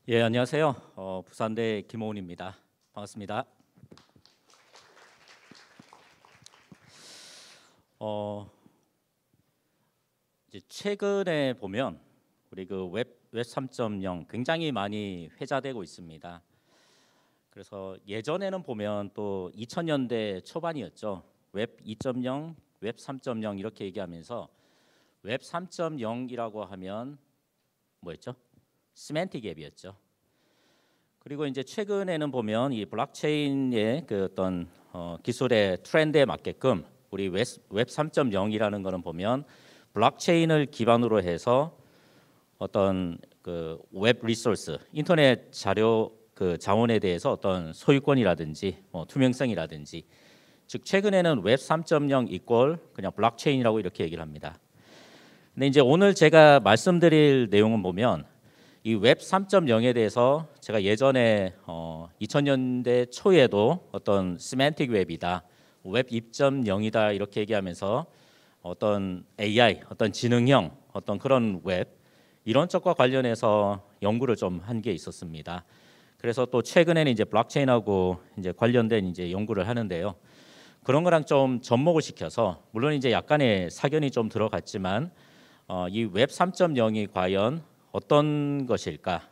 예, 안녕하세요. 부산대 김호은입니다. 반갑습니다. 어, 이제 최근에 보면 우리 그 웹 3.0 굉장히 많이 회자되고 있습니다. 그래서 예전에는 보면 또 2000년대 초반이었죠. 웹 2.0, 웹 3.0 이렇게 얘기하면서 웹 3.0이라고 하면 뭐였죠? 시멘틱 앱이었죠. 그리고 이제 최근에는 보면 이 블록체인의 그 어떤 기술의 트렌드에 맞게끔 우리 웹 3.0이라는 거는 보면 블록체인을 기반으로 해서 어떤 그 웹 리소스, 인터넷 자료 그 자원에 대해서 어떤 소유권이라든지 투명성이라든지, 즉 최근에는 웹 3.0 이꼴 그냥 블록체인이라고 이렇게 얘기를 합니다. 근데 이제 오늘 제가 말씀드릴 내용은 보면 이 웹 3.0에 대해서 제가 예전에 2000년대 초에도 어떤 시멘틱 웹이다, 웹 2.0이다 이렇게 얘기하면서 어떤 AI, 어떤 지능형, 어떤 그런 웹 이런 쪽과 관련해서 연구를 좀 한 게 있었습니다. 그래서 또 최근에는 이제 블록체인하고 이제 관련된 이제 연구를 하는데요. 그런 거랑 좀 접목을 시켜서 물론 이제 약간의 사견이 좀 들어갔지만 이 웹 3.0이 과연 어떤 것일까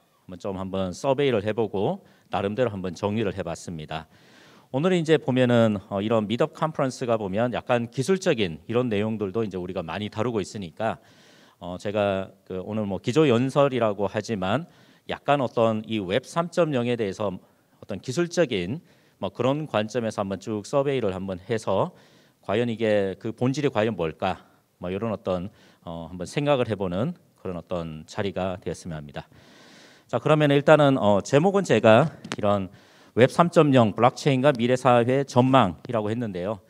한번 서베이를 해보고 나름대로 한번 정리를 해봤습니다. 오늘은 이제 보면은 이런 미드업 컨퍼런스가 보면 약간 기술적인 이런 내용들도 이제 우리가 많이 다루고 있으니까 제가 그 오늘 뭐 기조 연설이라고 하지만 약간 어떤 이 웹 3.0에 대해서 어떤 기술적인 뭐 그런 관점에서 한번 쭉 서베이를 한번 해서 과연 이게 그 본질이 과연 뭘까 뭐 이런 어떤 한번 생각을 해보는 그런 어떤 자리가 되었으면 합니다. 자, 그러면 일단은 제목은 제가 이런 웹 3.0 블록체인과 미래 사회 전망이라고 했는데요.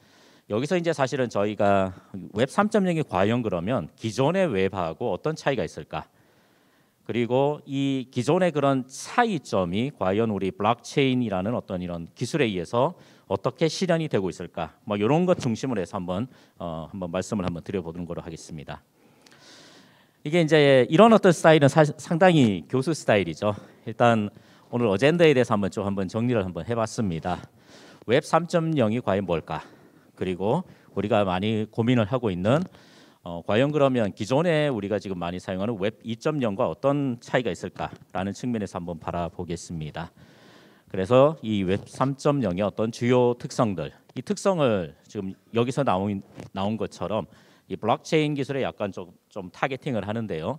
여기서 이제 사실은 저희가 웹 3.0이 과연 그러면 기존의 웹하고 어떤 차이가 있을까? 그리고 이 기존의 그런 차이점이 과연 우리 블록체인이라는 어떤 이런 기술에 의해서 어떻게 실현이 되고 있을까? 뭐 이런 것 중심으로 해서 한번 말씀을 한번 드려보는 거로 하겠습니다. 이게 이제 이런 어떤 스타일은 상당히 교수 스타일이죠. 일단 오늘 어젠다에 대해서 한번 정리를 한번 해봤습니다. 웹 3.0이 과연 뭘까? 그리고 우리가 많이 고민을 하고 있는 과연 그러면 기존에 우리가 지금 많이 사용하는 웹 2.0과 어떤 차이가 있을까라는 측면에서 한번 바라보겠습니다. 그래서 이 웹 3.0의 어떤 주요 특성들, 이 특성을 지금 여기서 나온 것처럼 이 블록체인 기술에 약간 좀 타겟팅을 하는데요.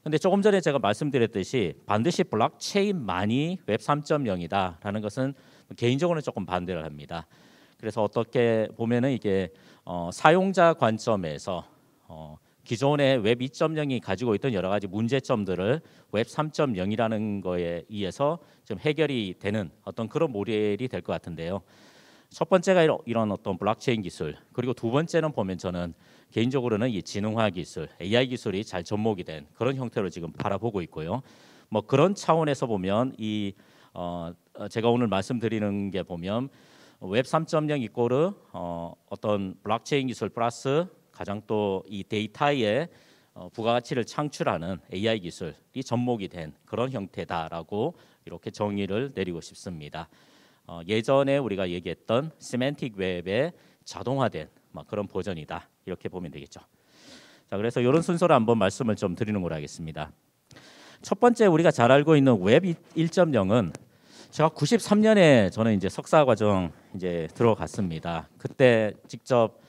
근데 조금 전에 제가 말씀드렸듯이 반드시 블록체인만이 웹 3.0이다라는 것은 개인적으로는 조금 반대를 합니다. 그래서 어떻게 보면은 이게 사용자 관점에서 기존의 웹 2.0이 가지고 있던 여러 가지 문제점들을 웹 3.0이라는 거에 의해서 좀 해결이 되는 어떤 그런 모델이 될 것 같은데요. 첫 번째가 이런 어떤 블록체인 기술, 그리고 두 번째는 보면 저는 개인적으로는 이 지능화 기술, AI 기술이 잘 접목이 된 그런 형태로 지금 바라보고 있고요. 뭐 그런 차원에서 보면 이 제가 오늘 말씀드리는 게 보면 웹 3.0 이꼬르 어떤 블록체인 기술 플러스 가장 또 이 데이터의 부가가치를 창출하는 AI 기술이 접목이 된 그런 형태다라고 이렇게 정의를 내리고 싶습니다. 예전에 우리가 얘기했던 시멘틱 웹의 자동화된 그런 버전이다 이렇게 보면 되겠죠. 자, 그래서 이런 순서로 한번 말씀을 좀 드리는 걸로 하겠습니다. 첫 번째 우리가 잘 알고 있는 웹 1.0은 제가 93년에 저는 이제 석사 과정 이제 들어갔습니다. 그때 직접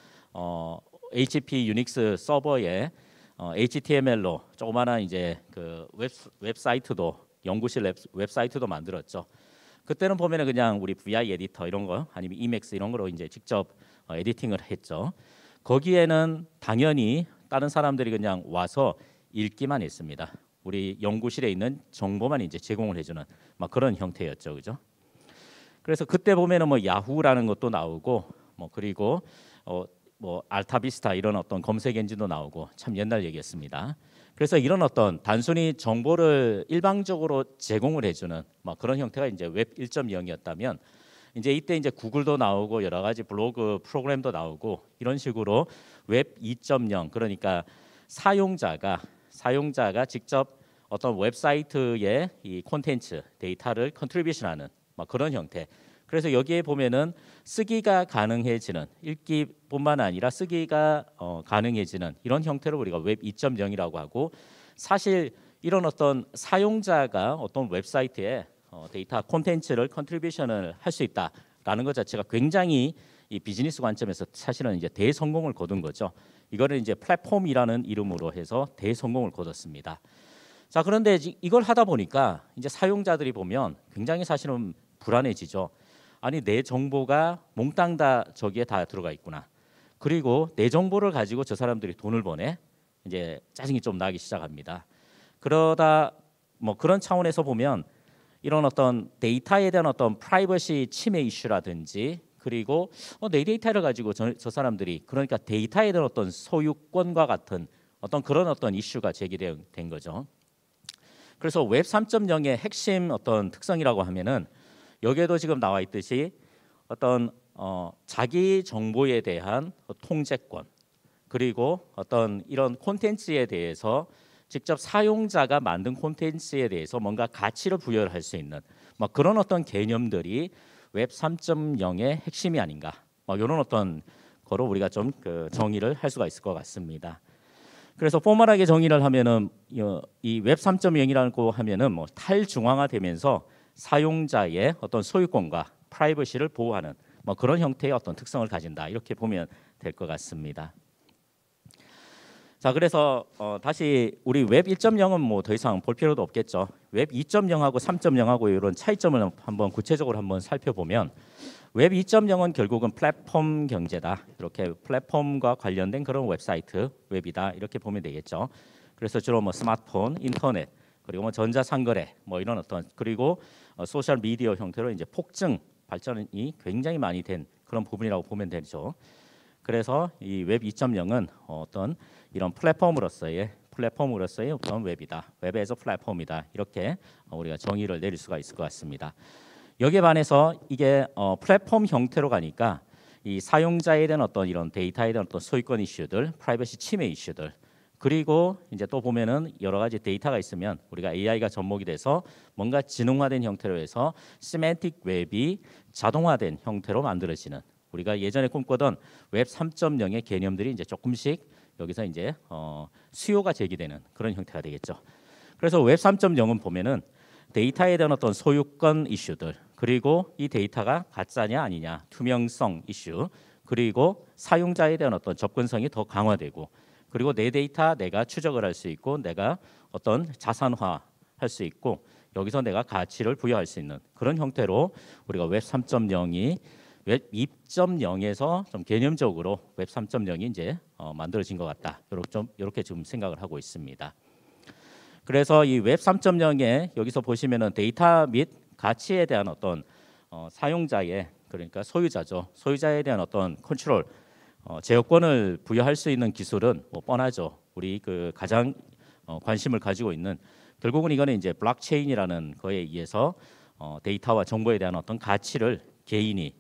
HP 유닉스 서버에 HTML로 조그마한 이제 그 웹사이트도 연구실 웹사이트도 만들었죠. 그때는 보면은 그냥 우리 VI 에디터 이런 거 아니면 이맥스 이런 거로 이제 직접 에디팅을 했죠. 거기에는 당연히 다른 사람들이 그냥 와서 읽기만 했습니다. 우리 연구실에 있는 정보만 이제 제공을 해주는 막 그런 형태였죠, 그죠? 그래서 그때 보면은 뭐 야후라는 것도 나오고 그리고 뭐 알타비스타 이런 어떤 검색 엔진도 나오고 참 옛날 얘기였습니다. 그래서 이런 어떤 단순히 정보를 일방적으로 제공을 해주는 그런 형태가 이제 웹 1.0이었다면 이제 이때 이제 구글도 나오고 여러 가지 블로그 프로그램도 나오고 이런 식으로 웹 2.0 그러니까 사용자가 직접 어떤 웹사이트의 이 콘텐츠 데이터를 컨트리뷰션하는 뭐 그런 형태. 그래서 여기에 보면은 쓰기가 가능해지는 읽기뿐만 아니라 쓰기가 가능해지는 이런 형태로 우리가 웹 2.0이라고 하고 사실 이런 어떤 사용자가 어떤 웹사이트에 데이터 콘텐츠를 컨트리뷰션을 할 수 있다라는 것 자체가 굉장히 이 비즈니스 관점에서 사실은 이제 대성공을 거둔 거죠. 이거를 이제 플랫폼이라는 이름으로 해서 대성공을 거뒀습니다. 자, 그런데 이걸 하다 보니까 이제 사용자들이 보면 굉장히 사실은 불안해지죠. 아니 내 정보가 몽땅 다 저기에 다 들어가 있구나. 그리고 내 정보를 가지고 저 사람들이 돈을 버네. 이제 짜증이 좀 나기 시작합니다. 그러다 뭐 그런 차원에서 보면 이런 어떤 데이터에 대한 어떤 프라이버시 침해 이슈라든지 그리고 내 데이터를 가지고 저 사람들이 그러니까 데이터에 대한 어떤 소유권과 같은 어떤 그런 어떤 이슈가 제기된 거죠. 그래서 웹 3.0의 핵심 어떤 특성이라고 하면은 여기에도 지금 나와 있듯이 어떤 자기 정보에 대한 통제권 그리고 어떤 이런 콘텐츠에 대해서 직접 사용자가 만든 콘텐츠에 대해서 뭔가 가치를 부여할 수 있는 뭐 그런 어떤 개념들이 웹 3.0의 핵심이 아닌가 뭐 이런 어떤 거로 우리가 좀 그 정의를 할 수가 있을 것 같습니다. 그래서 포멀하게 정의를 하면은 이 웹 3.0이라고 하면은 뭐 탈중앙화되면서 사용자의 어떤 소유권과 프라이버시를 보호하는 뭐 그런 형태의 어떤 특성을 가진다 이렇게 보면 될 것 같습니다. 자, 그래서 다시 우리 웹 1.0은 뭐 더 이상 볼 필요도 없겠죠. 웹 2.0하고 3.0하고 이런 차이점을 한번 구체적으로 한번 살펴보면 웹 2.0은 결국은 플랫폼 경제다. 이렇게 플랫폼과 관련된 그런 웹사이트, 웹이다. 이렇게 보면 되겠죠. 그래서 주로 뭐 스마트폰, 인터넷, 그리고 뭐 전자상거래, 뭐 이런 어떤 그리고 소셜 미디어 형태로 이제 폭증 발전이 굉장히 많이 된 그런 부분이라고 보면 되죠. 그래서 이 웹 2.0은 어떤 이런 플랫폼으로서의 어떤 웹이다. 웹에서 플랫폼이다. 이렇게 우리가 정의를 내릴 수가 있을 것 같습니다. 여기에 반해서 이게 플랫폼 형태로 가니까 이 사용자에 대한 어떤 이런 데이터에 대한 어떤 소유권 이슈들, 프라이버시 침해 이슈들, 그리고 이제 또 보면은 여러 가지 데이터가 있으면 우리가 AI가 접목이 돼서 뭔가 지능화된 형태로 해서 시멘틱 웹이 자동화된 형태로 만들어지는 우리가 예전에 꿈꾸던 웹 3.0의 개념들이 이제 조금씩 여기서 이제 수요가 제기되는 그런 형태가 되겠죠. 그래서 웹 3.0은 보면은 데이터에 대한 어떤 소유권 이슈들 그리고 이 데이터가 가짜냐 아니냐 투명성 이슈 그리고 사용자에 대한 어떤 접근성이 더 강화되고 그리고 내 데이터 내가 추적을 할 수 있고 내가 어떤 자산화 할 수 있고 여기서 내가 가치를 부여할 수 있는 그런 형태로 우리가 웹 3.0이 웹 2.0에서 좀 개념적으로 웹 3.0이 이제 만들어진 것 같다. 이렇게 좀 생각을 하고 있습니다. 그래서 이 웹 3.0에 여기서 보시면은 데이터 및 가치에 대한 어떤 사용자의 그러니까 소유자죠. 소유자에 대한 어떤 컨트롤, 제어권을 부여할 수 있는 기술은 뭐 뻔하죠. 우리 그 가장 관심을 가지고 있는 결국은 이거는 이제 블록체인이라는 거에 의해서 데이터와 정보에 대한 어떤 가치를 개인이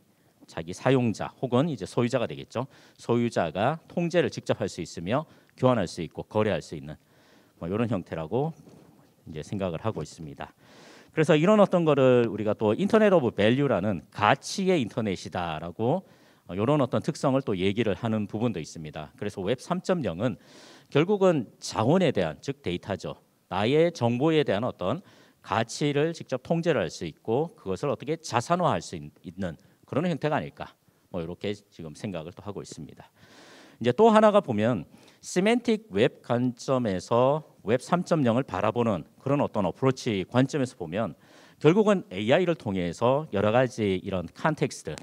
자기 사용자 혹은 이제 소유자가 되겠죠. 소유자가 통제를 직접 할 수 있으며 교환할 수 있고 거래할 수 있는 뭐 이런 형태라고 이제 생각을 하고 있습니다. 그래서 이런 어떤 거를 우리가 또 인터넷 오브 밸류라는 가치의 인터넷이다라고 이런 어떤 특성을 또 얘기를 하는 부분도 있습니다. 그래서 웹 3.0은 결국은 자원에 대한 즉 데이터죠. 나의 정보에 대한 어떤 가치를 직접 통제를 할 수 있고 그것을 어떻게 자산화할 수 있는 그런 형태가 아닐까. 뭐 이렇게 지금 생각을 또 하고 있습니다. 이제 또 하나가 보면 시멘틱 웹 관점에서 웹 3.0을 바라보는 그런 어떤 어프로치 관점에서 보면 결국은 AI를 통해서 여러 가지 이런 컨텍스트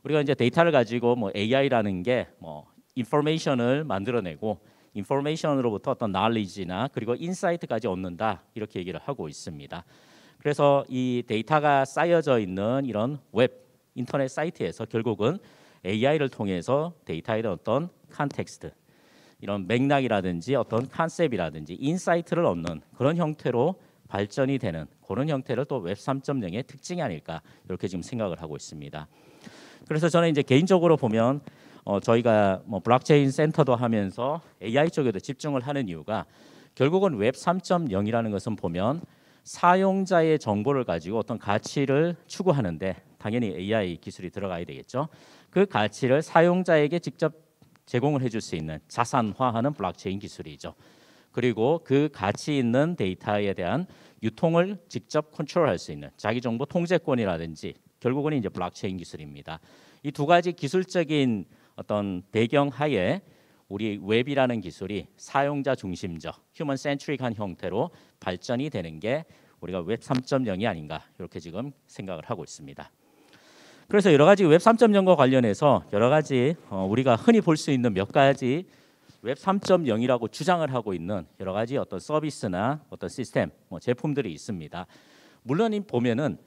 우리가 이제 데이터를 가지고 뭐 AI라는 게 뭐 인포메이션을 만들어내고 인포메이션으로부터 어떤 knowledge나 그리고 인사이트까지 얻는다 이렇게 얘기를 하고 있습니다. 그래서 이 데이터가 쌓여져 있는 이런 웹 인터넷 사이트에서 결국은 AI를 통해서 데이터에 대한 어떤 컨텍스트 이런 맥락이라든지 어떤 컨셉이라든지 인사이트를 얻는 그런 형태로 발전이 되는 그런 형태를 또 웹 3.0의 특징이 아닐까 이렇게 지금 생각을 하고 있습니다. 그래서 저는 이제 개인적으로 보면 저희가 뭐 블록체인 센터도 하면서 AI 쪽에도 집중을 하는 이유가 결국은 웹 3.0이라는 것은 보면 사용자의 정보를 가지고 어떤 가치를 추구하는데 당연히 AI 기술이 들어가야 되겠죠. 그 가치를 사용자에게 직접 제공을 해줄 수 있는 자산화하는 블록체인 기술이죠. 그리고 그 가치 있는 데이터에 대한 유통을 직접 컨트롤할 수 있는 자기 정보 통제권이라든지 결국은 이제 블록체인 기술입니다. 이 두 가지 기술적인 어떤 배경 하에 우리 웹이라는 기술이 사용자 중심적, 휴먼 센트릭한 형태로 발전이 되는 게 우리가 웹 3.0이 아닌가 이렇게 지금 생각을 하고 있습니다. 그래서 여러 가지 웹 3.0과 관련해서 여러 가지 우리가 흔히 볼 수 있는 몇 가지 웹 3.0이라고 주장을 하고 있는 여러 가지 어떤 서비스나 어떤 시스템, 제품들이 있습니다. 물론 보면은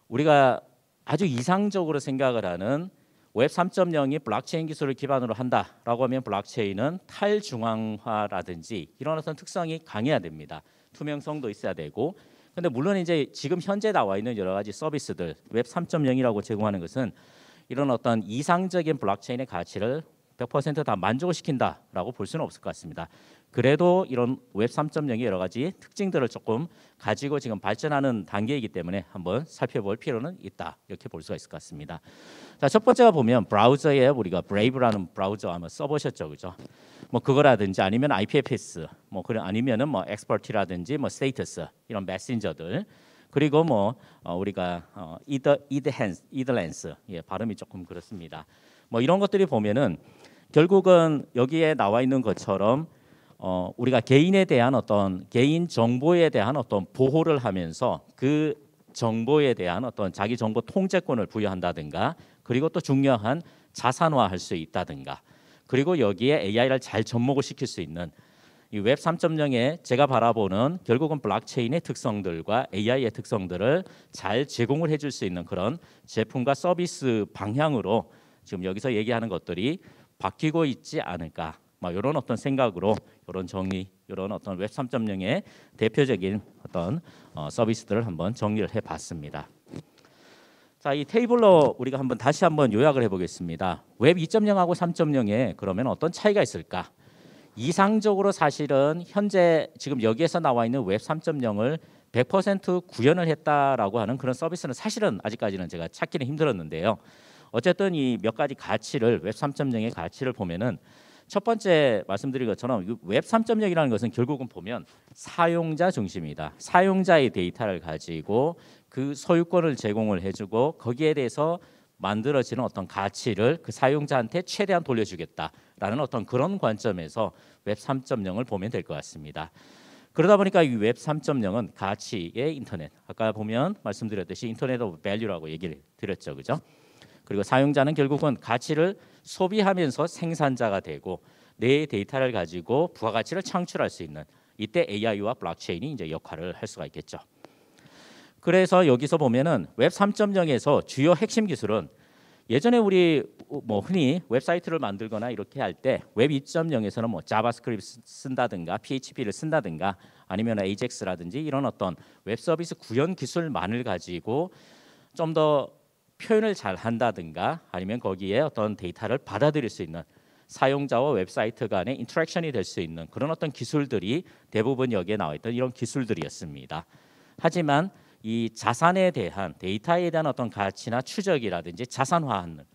우리가 아주 이상적으로 생각을 하는 웹 3.0이 블록체인 기술을 기반으로 한다라고 하면 블록체인은 탈중앙화라든지 이런 어떤 특성이 강해야 됩니다. 투명성도 있어야 되고. 근데 물론 이제 지금 현재 나와 있는 여러 가지 서비스들 웹 3.0이라고 제공하는 것은 이런 어떤 이상적인 블록체인의 가치를 100% 다 만족을 시킨다라고 볼 수는 없을 것 같습니다. 그래도 이런 웹 3.0의 여러 가지 특징들을 조금 가지고 지금 발전하는 단계이기 때문에 한번 살펴볼 필요는 있다 이렇게 볼 수가 있을 것 같습니다. 자, 첫 번째가 보면 브라우저에 우리가 브레이브라는 브라우저 아마 써보셨죠, 그죠? 뭐 그거라든지 아니면 IPFS, 뭐 그런 아니면은 뭐 엑스퍼티라든지 뭐 스테이터스 이런 메신저들 그리고 뭐 우리가 이더랜스 예, 발음이 조금 그렇습니다. 뭐 이런 것들이 보면은 결국은 여기에 나와 있는 것처럼 우리가 개인에 대한 어떤 개인 정보에 대한 어떤 보호를 하면서 그 정보에 대한 어떤 자기 정보 통제권을 부여한다든가 그리고 또 중요한 자산화할 수 있다든가 그리고 여기에 AI를 잘 접목을 시킬 수 있는 이 웹 3.0에 제가 바라보는 결국은 블록체인의 특성들과 AI의 특성들을 잘 제공을 해줄 수 있는 그런 제품과 서비스 방향으로 지금 여기서 얘기하는 것들이 바뀌고 있지 않을까 뭐 이런 어떤 생각으로 이런 정리 이런 어떤 웹 3.0의 대표적인 어떤 서비스들을 한번 정리를 해봤습니다. 자, 이 테이블로 우리가 다시 한번 요약을 해보겠습니다. 웹 2.0하고 3.0에 그러면 어떤 차이가 있을까? 이상적으로 사실은 현재 지금 여기에서 나와 있는 웹 3.0을 100% 구현을 했다라고 하는 그런 서비스는 사실은 아직까지는 제가 찾기는 힘들었는데요. 어쨌든 이 몇 가지 가치를 웹 3.0의 가치를 보면은 첫 번째 말씀드린 것처럼 웹 3.0이라는 것은 결국은 보면 사용자 중심이다. 사용자의 데이터를 가지고 그 소유권을 제공을 해주고 거기에 대해서 만들어지는 어떤 가치를 그 사용자한테 최대한 돌려주겠다라는 어떤 그런 관점에서 웹 3.0을 보면 될 것 같습니다. 그러다 보니까 이 웹 3.0은 가치의 인터넷. 아까 보면 말씀드렸듯이 인터넷 오브 밸류라고 얘기를 드렸죠, 그죠? 그리고 사용자는 결국은 가치를 소비하면서 생산자가 되고 내 데이터를 가지고 부가가치를 창출할 수 있는 이때 AI와 블록체인이 이제 역할을 할 수가 있겠죠. 그래서 여기서 보면은 웹 3.0에서 주요 핵심 기술은 예전에 우리 뭐 흔히 웹사이트를 만들거나 이렇게 할 때 웹 2.0에서는 뭐 자바스크립트 쓴다든가 PHP를 쓴다든가 아니면 AJAX라든지 이런 어떤 웹 서비스 구현 기술만을 가지고 좀 더 표현을 잘 한다든가 아니면 거기에 어떤 데이터를 받아들일 수 있는 사용자와 웹사이트 간의 인터랙션이 될 수 있는 그런 어떤 기술들이 대부분 여기에 나와 있던 이런 기술들이었습니다. 하지만 이 자산에 대한 데이터에 대한 어떤 가치나 추적이라든지 자산화하는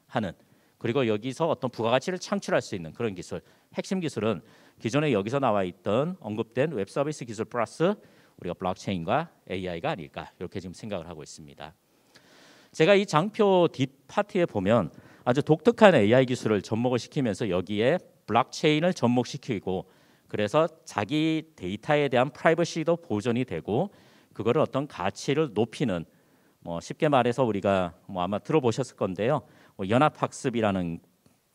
그리고 여기서 어떤 부가가치를 창출할 수 있는 그런 기술 핵심 기술은 기존에 여기서 나와 있던 언급된 웹 서비스 기술 플러스 우리가 블록체인과 AI가 아닐까 이렇게 지금 생각을 하고 있습니다. 제가 이 장표 뒷파트에 보면 아주 독특한 AI 기술을 접목을 시키면서 여기에 블록체인을 접목시키고 그래서 자기 데이터에 대한 프라이버시도 보존이 되고 그거를 어떤 가치를 높이는 뭐 쉽게 말해서 우리가 뭐 아마 들어보셨을 건데요. 뭐 연합학습이라는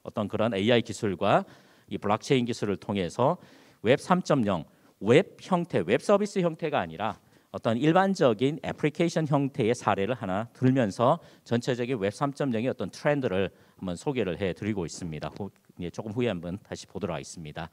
어떤 그런 AI 기술과 이 블록체인 기술을 통해서 웹 3.0 웹 형태, 웹 서비스 형태가 아니라 어떤 일반적인 애플리케이션 형태의 사례를 하나 들면서 전체적인 웹 3.0의 어떤 트렌드를 한번 소개를 해드리고 있습니다. 조금 후에 한번 다시 보도록 하겠습니다.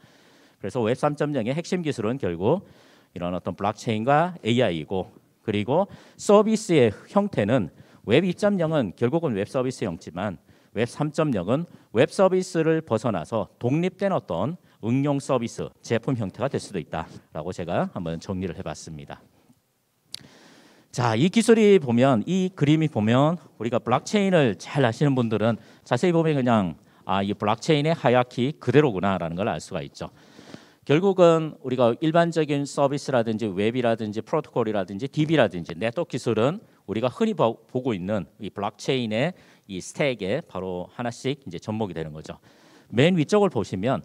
그래서 웹 3.0의 핵심 기술은 결국 이런 어떤 블록체인과 AI이고 그리고 서비스의 형태는 웹 2.0은 결국은 웹 서비스 형지만 웹 3.0은 웹 서비스를 벗어나서 독립된 어떤 응용 서비스, 제품 형태가 될 수도 있다라고 제가 한번 정리를 해봤습니다. 자, 이 기술이 보면 이 그림이 보면 우리가 블록체인을 잘 아시는 분들은 자세히 보면 그냥 이 블록체인의 하이라키 그대로구나라는 걸 알 수가 있죠. 결국은 우리가 일반적인 서비스라든지 웹이라든지 프로토콜이라든지 DB라든지 네트워크 기술은 우리가 흔히 보고 있는 이 블록체인의 이 스택에 바로 하나씩 이제 접목이 되는 거죠. 맨 위쪽을 보시면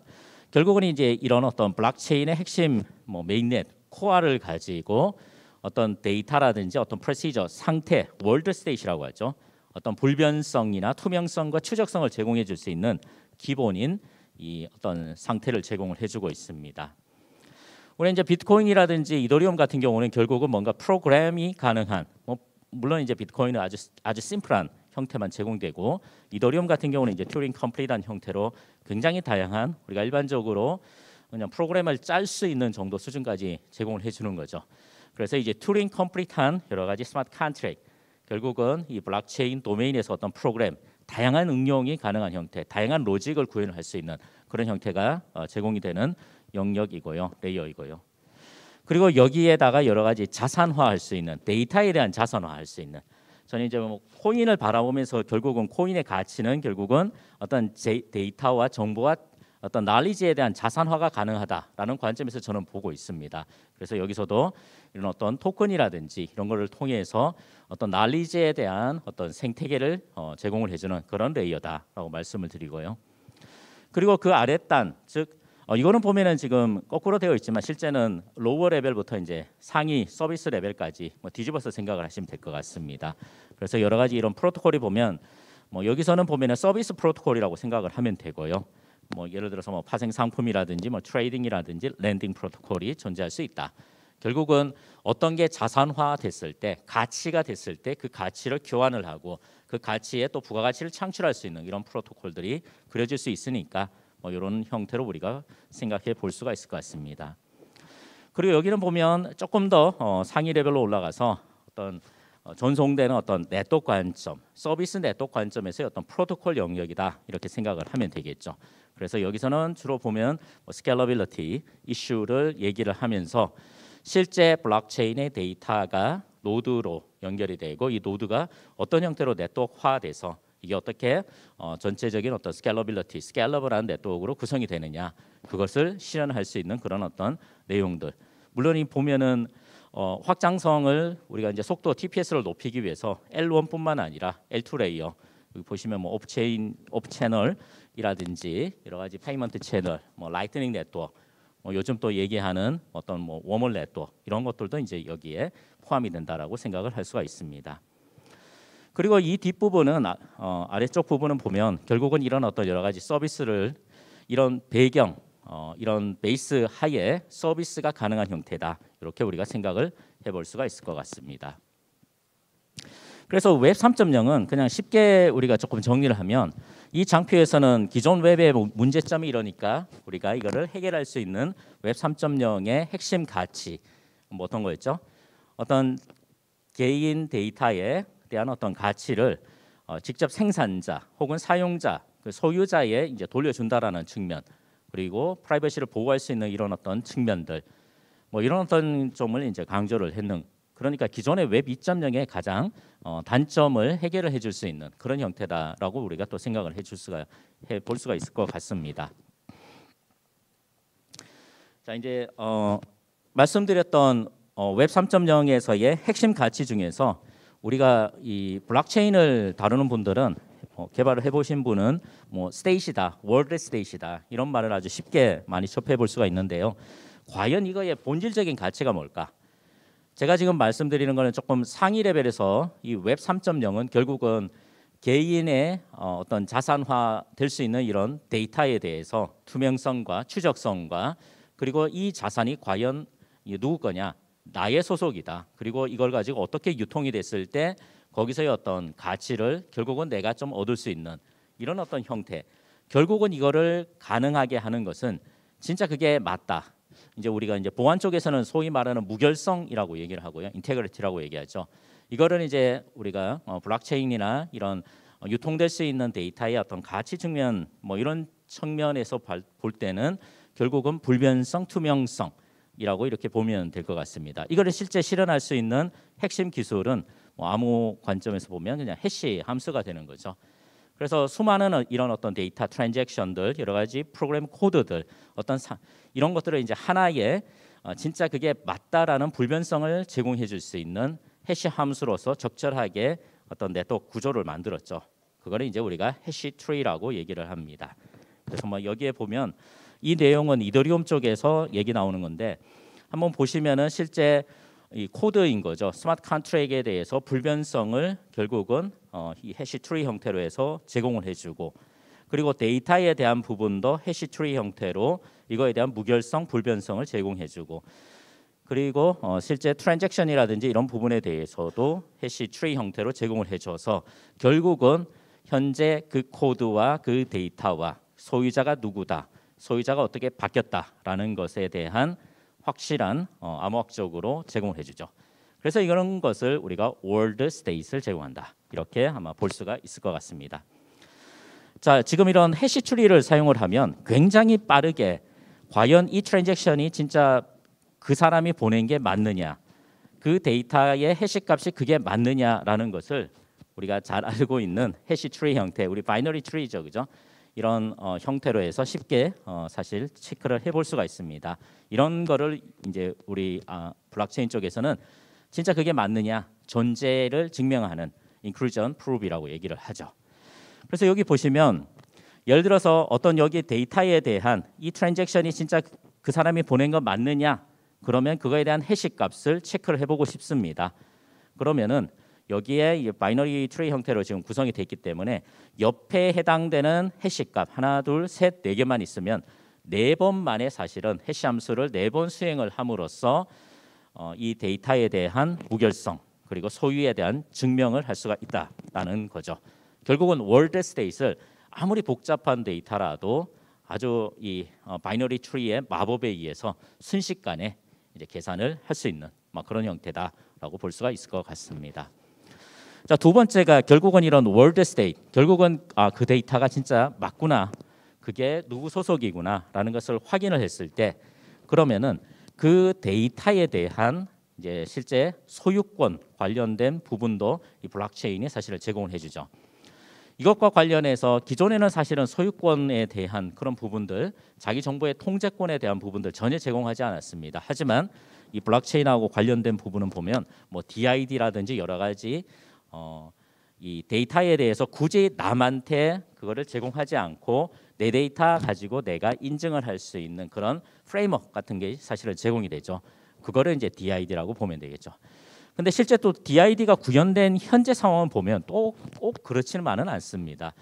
결국은 이제 이런 어떤 블록체인의 핵심 메인넷 코어를 가지고 어떤 데이터라든지 어떤 프로시저 상태 월드 스테이트라고 하죠. 어떤 불변성이나 투명성과 추적성을 제공해 줄 수 있는 기본인 이 어떤 상태를 제공을 해주고 있습니다. 우리 이제 비트코인이라든지 이더리움 같은 경우는 결국은 뭔가 프로그램이 가능한 물론 이제 비트코인은 아주 심플한 형태만 제공되고 이더리움 같은 경우는 이제 튜링 컴플리트한 형태로 굉장히 다양한 우리가 일반적으로 그냥 프로그램을 짤 수 있는 정도 수준까지 제공을 해주는 거죠. 그래서 이제 튜링 컴플리트한 여러 가지 스마트 컨트랙트 결국은 이 블록체인 도메인에서 어떤 프로그램 다양한 응용이 가능한 형태, 다양한 로직을 구현할 수 있는 그런 형태가 제공이 되는 영역이고요, 레이어이고요. 그리고 여기에다가 여러 가지 자산화할 수 있는 데이터에 대한 자산화할 수 있는 저는 이제 코인을 바라보면서 결국은 코인의 가치는 결국은 어떤 데이터와 정보와 어떤 날리지에 대한 자산화가 가능하다라는 관점에서 저는 보고 있습니다. 그래서 여기서도 이런 어떤 토큰이라든지 이런 거를 통해서 어떤 날리지에 대한 어떤 생태계를 제공을 해주는 그런 레이어다라고 말씀을 드리고요. 그리고 그 아랫단 즉 이거는 보면은 지금 거꾸로 되어 있지만 실제는 로워 레벨부터 이제 상위 서비스 레벨까지 뒤집어서 생각을 하시면 될 것 같습니다. 그래서 여러 가지 이런 프로토콜이 보면 여기서는 보면은 서비스 프로토콜이라고 생각을 하면 되고요. 예를 들어서 파생 상품이라든지 트레이딩이라든지 랜딩 프로토콜이 존재할 수 있다. 결국은 어떤 게 자산화 됐을 때 가치가 됐을 때 그 가치를 교환을 하고 그 가치에 또 부가가치를 창출할 수 있는 이런 프로토콜들이 그려질 수 있으니까 이런 형태로 우리가 생각해 볼 수가 있을 것 같습니다. 그리고 여기는 보면 조금 더 상위 레벨로 올라가서 어떤 전송되는 어떤 네트워크 관점, 서비스 네트워크 관점에서의 어떤 프로토콜 영역이다 이렇게 생각을 하면 되겠죠. 그래서 여기서는 주로 보면 스케일러빌리티 이슈를 얘기를 하면서 실제 블록체인의 데이터가 노드로 연결이 되고 이 노드가 어떤 형태로 네트워크화돼서 이게 어떻게 전체적인 어떤 스케일러빌리티, 스케일러블한 네트워크로 구성이 되느냐 그것을 실현할 수 있는 그런 어떤 내용들. 물론 이 보면은 확장성을 우리가 이제 속도 TPS를 높이기 위해서 L1뿐만 아니라 L2 레이어 여기 보시면 오프체인, 오프채널이라든지 여러 가지 페이먼트 채널, 라이트닝 네트워크, 요즘 또 얘기하는 어떤 워멀 네트워크 이런 것들도 이제 여기에 포함이 된다라고 생각을 할 수가 있습니다. 그리고 이 뒷부분은 아래쪽 부분은 보면 결국은 이런 어떤 여러 가지 서비스를 이런 배경, 이런 베이스 하에 서비스가 가능한 형태다. 이렇게 우리가 생각을 해볼 수가 있을 것 같습니다. 그래서 웹 3.0은 그냥 쉽게 우리가 조금 정리를 하면 이 장표에서는 기존 웹의 문제점이 이러니까 우리가 이거를 해결할 수 있는 웹 3.0의 핵심 가치 어떤 거였죠? 어떤 개인 데이터에 대한 어떤 가치를 직접 생산자 혹은 사용자, 그 소유자에 이제 돌려준다라는 측면 그리고 프라이버시를 보호할 수 있는 이런 어떤 측면들 이런 어떤 점을 이제 강조를 했는 그러니까 기존의 웹 2.0의 가장 단점을 해결을 해줄 수 있는 그런 형태다라고 우리가 또 생각을 해볼 수가 있을 것 같습니다. 자 이제 말씀드렸던 웹 3.0에서의 핵심 가치 중에서 우리가 이 블록체인을 다루는 분들은 개발을 해보신 분은 스테이시다, 월드 스테이시다 이런 말을 아주 쉽게 많이 접해 볼 수가 있는데요. 과연 이거의 본질적인 가치가 뭘까? 제가 지금 말씀드리는 거는 조금 상위 레벨에서 이 웹 3.0은 결국은 개인의 어떤 자산화 될 수 있는 이런 데이터에 대해서 투명성과 추적성과 그리고 이 자산이 과연 누구 거냐? 나의 소속이다. 그리고 이걸 가지고 어떻게 유통이 됐을 때 거기서의 어떤 가치를 결국은 내가 좀 얻을 수 있는 이런 어떤 형태. 결국은 이거를 가능하게 하는 것은 진짜 그게 맞다. 이제 우리가 이제 보안 쪽에서는 소위 말하는 무결성이라고 얘기를 하고요, 인테그리티라고 얘기하죠. 이거를 이제 우리가 블록체인이나 이런 유통될 수 있는 데이터의 어떤 가치 측면 이런 측면에서 볼 때는 결국은 불변성, 투명성이라고 이렇게 보면 될 것 같습니다. 이거를 실제 실현할 수 있는 핵심 기술은 뭐 아무 관점에서 보면 그냥 해시 함수가 되는 거죠. 그래서 수많은 이런 어떤 데이터 트랜잭션들, 여러 가지 프로그램 코드들, 이런 것들을 이제 하나의 진짜 그게 맞다라는 불변성을 제공해 줄 수 있는 해시 함수로서 적절하게 어떤 네트워크 구조를 만들었죠. 그거를 이제 우리가 해시 트리라고 얘기를 합니다. 그래서 뭐 여기에 보면 이 내용은 이더리움 쪽에서 얘기 나오는 건데 한번 보시면은 실제 이 코드인 거죠. 스마트 컨트랙에 대해서 불변성을 결국은 이 해시 트리 형태로 해서 제공을 해주고, 그리고 데이터에 대한 부분도 해시 트리 형태로 이거에 대한 무결성, 불변성을 제공해주고, 그리고 실제 트랜잭션이라든지 이런 부분에 대해서도 해시 트리 형태로 제공을 해줘서 결국은 현재 그 코드와 그 데이터와 소유자가 누구다, 소유자가 어떻게 바뀌었다라는 것에 대한 확실한 암호학적으로 제공을 해주죠. 그래서 이런 것을 우리가 월드 스테이트를 제공한다, 이렇게 아마 볼 수가 있을 것 같습니다. 자, 지금 이런 해시 트리를 사용을 하면 굉장히 빠르게 과연 이 트랜잭션이 진짜 그 사람이 보낸 게 맞느냐, 그 데이터의 해시 값이 그게 맞느냐라는 것을 우리가 잘 알고 있는 해시 트리 형태, 우리 바이너리 트리죠, 그죠? 이런 형태로 해서 쉽게 사실 체크를 해볼 수가 있습니다. 이런 거를 이제 우리 블록체인 쪽에서는 진짜 그게 맞느냐, 존재를 증명하는 inclusion proof이라고 얘기를 하죠. 그래서 여기 보시면 예를 들어서 어떤 여기 데이터에 대한 이 트랜잭션이 진짜 그 사람이 보낸 거 맞느냐, 그러면 그거에 대한 해시 값을 체크를 해보고 싶습니다. 그러면은 여기에 바이너리 트리 형태로 지금 구성이 되어 있기 때문에 옆에 해당되는 해시값 하나, 둘, 셋, 네 개만 있으면 4번 만에 사실은 해시 함수를 4번 수행을 함으로써 이 데이터에 대한 무결성 그리고 소유에 대한 증명을 할 수가 있다라는 거죠. 결국은 월드 스테이트를 아무리 복잡한 데이터라도 아주 이 바이너리 트리의 마법에 의해서 순식간에 이제 계산을 할 수 있는 그런 형태다라고 볼 수가 있을 것 같습니다. 자, 두 번째가 결국은 이런 월드 스테이트, 결국은 그 데이터가 진짜 맞구나, 그게 누구 소속이구나라는 것을 확인을 했을 때, 그러면은 그 데이터에 대한 이제 실제 소유권 관련된 부분도 이 블록체인이 사실을 제공을 해주죠. 이것과 관련해서 기존에는 사실은 소유권에 대한 그런 부분들, 자기 정보의 통제권에 대한 부분들 전혀 제공하지 않았습니다. 하지만 이 블록체인하고 관련된 부분은 보면 뭐 DID라든지 여러 가지 이 데이터에 대해서 굳이 남한테 그거를 제공하지 않고 내 데이터 가지고 내가 인증을 할 수 있는 그런 프레임워크 같은 게 사실은 제공이 되죠. 그거를 이제 DID라고 보면 되겠죠. 근데 실제 또 DID가 구현된 현재 상황을 보면 또 꼭 그렇지만은 않습니다.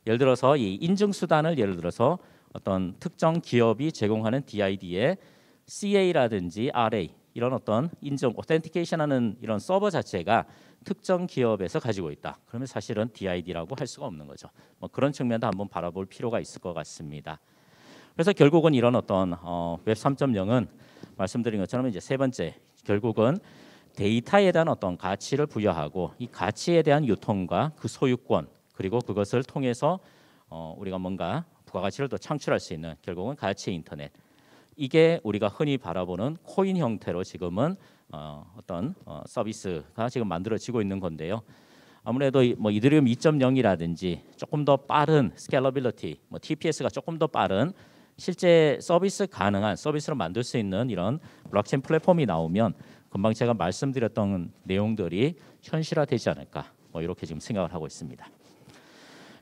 예를 들어서 이 인증 수단을 예를 들어서 어떤 특정 기업이 제공하는 DID에 CA라든지 RA 이런 어떤 인증, 오텐티케이션하는 이런 서버 자체가 특정 기업에서 가지고 있다. 그러면 사실은 DID라고 할 수가 없는 거죠. 뭐 그런 측면도 한번 바라볼 필요가 있을 것 같습니다. 그래서 결국은 이런 어떤 웹 3.0은 말씀드린 것처럼 이제 세 번째, 결국은 데이터에 대한 어떤 가치를 부여하고 이 가치에 대한 유통과 그 소유권 그리고 그것을 통해서 우리가 뭔가 부가가치를 더 창출할 수 있는 결국은 가치 인터넷. 이게 우리가 흔히 바라보는 코인 형태로 지금은 어떤 서비스가 지금 만들어지고 있는 건데요. 아무래도 뭐 이더리움 2.0이라든지 조금 더 빠른 스케일러빌리티, 뭐 TPS가 조금 더 빠른 실제 서비스 가능한 서비스로 만들 수 있는 이런 블록체인 플랫폼이 나오면 금방 제가 말씀드렸던 내용들이 현실화되지 않을까, 뭐 이렇게 지금 생각을 하고 있습니다.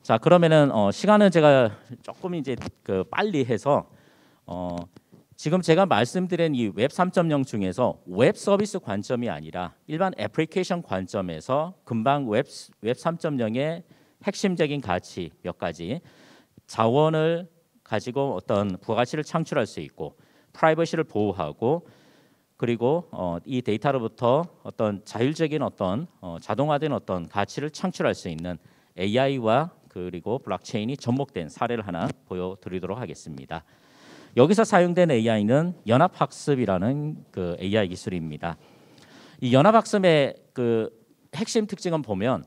자, 그러면은 시간은 제가 조금 이제 빨리 해서 지금 제가 말씀드린 이 웹 3.0 중에서 웹 서비스 관점이 아니라 일반 애플리케이션 관점에서 금방 웹 3.0의 핵심적인 가치 몇 가지, 자원을 가지고 어떤 부가가치를 창출할 수 있고 프라이버시를 보호하고 그리고 이 데이터로부터 어떤 자율적인 어떤 자동화된 어떤 가치를 창출할 수 있는 AI와 그리고 블록체인이 접목된 사례를 하나 보여드리도록 하겠습니다. 여기서 사용된 AI는 연합학습이라는 그 AI 기술입니다. 이 연합학습의 그 핵심 특징은 보면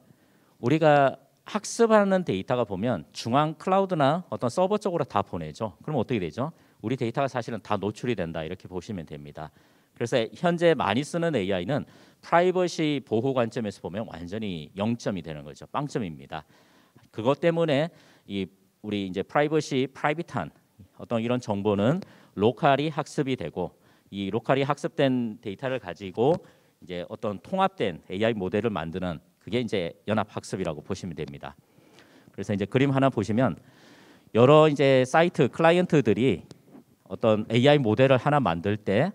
우리가 학습하는 데이터가 보면 중앙 클라우드나 어떤 서버 쪽으로 다 보내죠. 그럼 어떻게 되죠? 우리 데이터가 사실은 다 노출이 된다 이렇게 보시면 됩니다. 그래서 현재 많이 쓰는 AI는 프라이버시 보호 관점에서 보면 완전히 0점이 되는 거죠. 빵점입니다. 그것 때문에 우리 이제 프라이빗한 어떤 이런 정보는 로컬이 학습이 되고 이 로컬이 학습된 데이터를 가지고 이제 어떤 통합된 AI 모델을 만드는 그게 이제 연합 학습이라고 보시면 됩니다. 그래서 이제 그림 하나 보시면 여러 이제 사이트 클라이언트들이 어떤 AI 모델을 하나 만들 때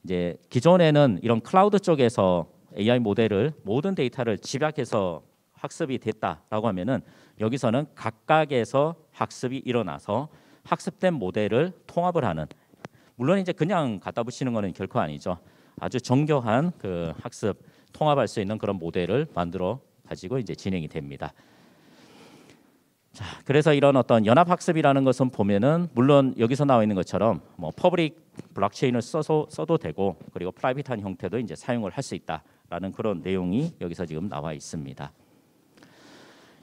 이제 기존에는 이런 클라우드 쪽에서 AI 모델을 모든 데이터를 집약해서 학습이 됐다라고 하면은 여기서는 각각에서 학습이 일어나서 학습된 모델을 통합을 하는, 물론 이제 그냥 갖다 붙이는 거는 결코 아니죠. 아주 정교한 그 학습 통합할 수 있는 그런 모델을 만들어 가지고 이제 진행이 됩니다. 자, 그래서 이런 어떤 연합 학습이라는 것은 보면은 물론 여기서 나와 있는 것처럼 뭐 퍼블릭 블록체인을 써도 되고 그리고 프라이빗한 형태도 이제 사용을 할 수 있다라는 그런 내용이 여기서 지금 나와 있습니다.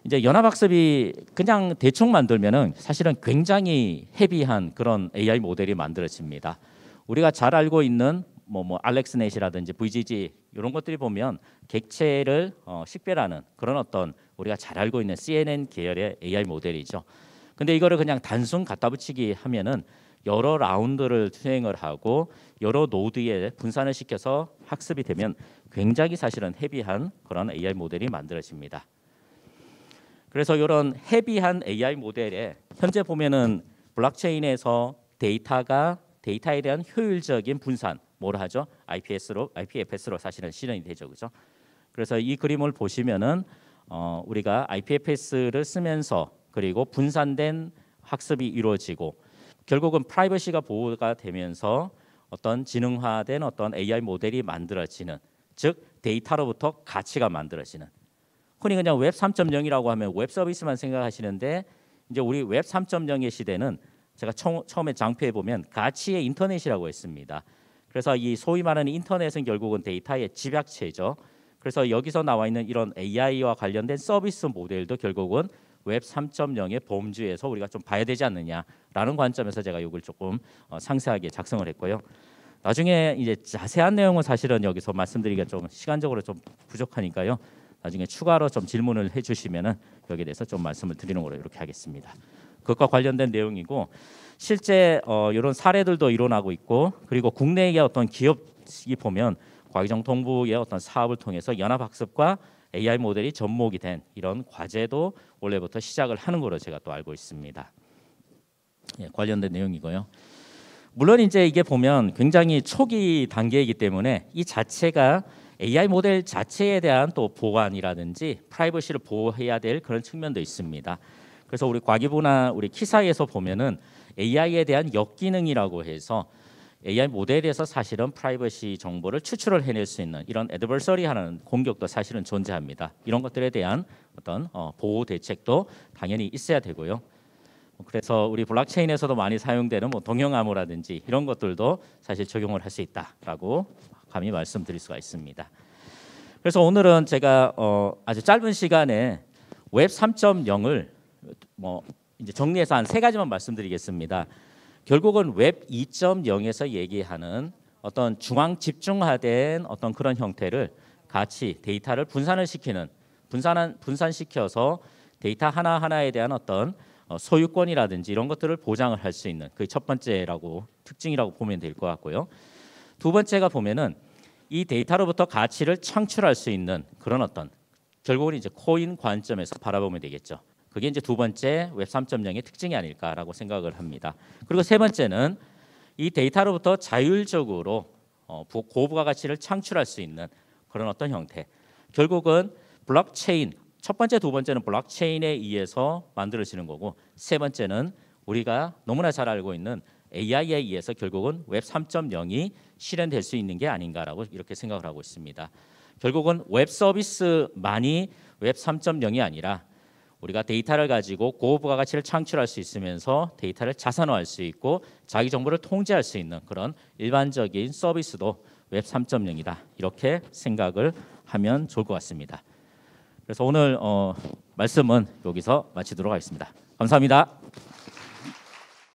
이제 연합 학습이 그냥 대충 만들면은 사실은 굉장히 헤비한 그런 AI 모델이 만들어집니다. 우리가 잘 알고 있는 뭐 알렉스넷이라든지 VGG 이런 것들이 보면 객체를 식별하는 그런 어떤 우리가 잘 알고 있는 CNN 계열의 AI 모델이죠. 근데 이거를 그냥 단순 갖다 붙이기 하면은 여러 라운드를 수행을 하고 여러 노드에 분산을 시켜서 학습이 되면 굉장히 사실은 헤비한 그런 AI 모델이 만들어집니다. 그래서 이런 헤비한 AI 모델에 현재 보면은 블록체인에서 데이터에 대한 효율적인 분산 뭐라 하죠? IPFS로 사실은 실현이 되죠, 그죠? 그래서 이 그림을 보시면은 우리가 IPFS를 쓰면서 그리고 분산된 학습이 이루어지고 결국은 프라이버시가 보호가 되면서 어떤 지능화된 어떤 AI 모델이 만들어지는, 즉 데이터로부터 가치가 만들어지는. 흔히 그냥 웹 3.0이라고 하면 웹 서비스만 생각하시는데 이제 우리 웹 3.0의 시대는 제가 처음에 장표에 보면 가치의 인터넷이라고 했습니다. 그래서 이 소위 말하는 인터넷은 결국은 데이터의 집약체죠. 그래서 여기서 나와 있는 이런 AI와 관련된 서비스 모델도 결국은 웹 3.0의 범주에서 우리가 좀 봐야 되지 않느냐라는 관점에서 제가 이걸 조금 상세하게 작성을 했고요. 나중에 이제 자세한 내용은 사실은 여기서 말씀드리기가 좀 시간적으로 좀 부족하니까요. 나중에 추가로 좀 질문을 해주시면은 여기에 대해서 좀 말씀을 드리는 걸로 이렇게 하겠습니다. 그것과 관련된 내용이고 실제 이런 사례들도 일어나고 있고 그리고 국내의 어떤 기업이 보면 과기정통부의 어떤 사업을 통해서 연합학습과 AI 모델이 접목이 된 이런 과제도 올해부터 시작을 하는 걸로 제가 또 알고 있습니다. 예, 관련된 내용이고요. 물론 이제 이게 보면 굉장히 초기 단계이기 때문에 이 자체가 AI 모델 자체에 대한 또 보안이라든지 프라이버시를 보호해야 될 그런 측면도 있습니다. 그래서 우리 과기부나 우리 키사에서 보면은 AI에 대한 역기능이라고 해서 AI 모델에서 사실은 프라이버시 정보를 추출을 해낼 수 있는 이런 애드버서리하는 공격도 사실은 존재합니다. 이런 것들에 대한 어떤 보호 대책도 당연히 있어야 되고요. 그래서 우리 블록체인에서도 많이 사용되는 뭐 동형암호라든지 이런 것들도 사실 적용을 할 수 있다라고 감히 말씀드릴 수가 있습니다. 그래서 오늘은 제가 아주 짧은 시간에 웹 3.0을 뭐 이제 정리해서 한 3가지만 말씀드리겠습니다. 결국은 웹 2.0에서 얘기하는 어떤 중앙 집중화된 어떤 그런 형태를 같이 데이터를 분산시켜서 데이터 하나하나에 대한 어떤 소유권이라든지 이런 것들을 보장을 할 수 있는 그 첫 번째라고 특징이라고 보면 될 것 같고요. 두 번째가 보면은 이 데이터로부터 가치를 창출할 수 있는 그런 어떤 결국은 이제 코인 관점에서 바라보면 되겠죠. 그게 이제 두 번째 웹 3.0의 특징이 아닐까라고 생각을 합니다. 그리고 세 번째는 이 데이터로부터 자율적으로 고부가 가치를 창출할 수 있는 그런 어떤 형태. 결국은 블록체인 첫 번째, 두 번째는 블록체인에 의해서 만들어지는 거고 세 번째는 우리가 너무나 잘 알고 있는 AI에 의해서 결국은 웹 3.0이 실현될 수 있는 게 아닌가라고 이렇게 생각을 하고 있습니다. 결국은 웹 서비스만이 웹 3.0이 아니라 우리가 데이터를 가지고 고부가 가치를 창출할 수 있으면서 데이터를 자산화할 수 있고 자기 정보를 통제할 수 있는 그런 일반적인 서비스도 웹 3.0이다. 이렇게 생각을 하면 좋을 것 같습니다. 그래서 오늘 말씀은 여기서 마치도록 하겠습니다. 감사합니다.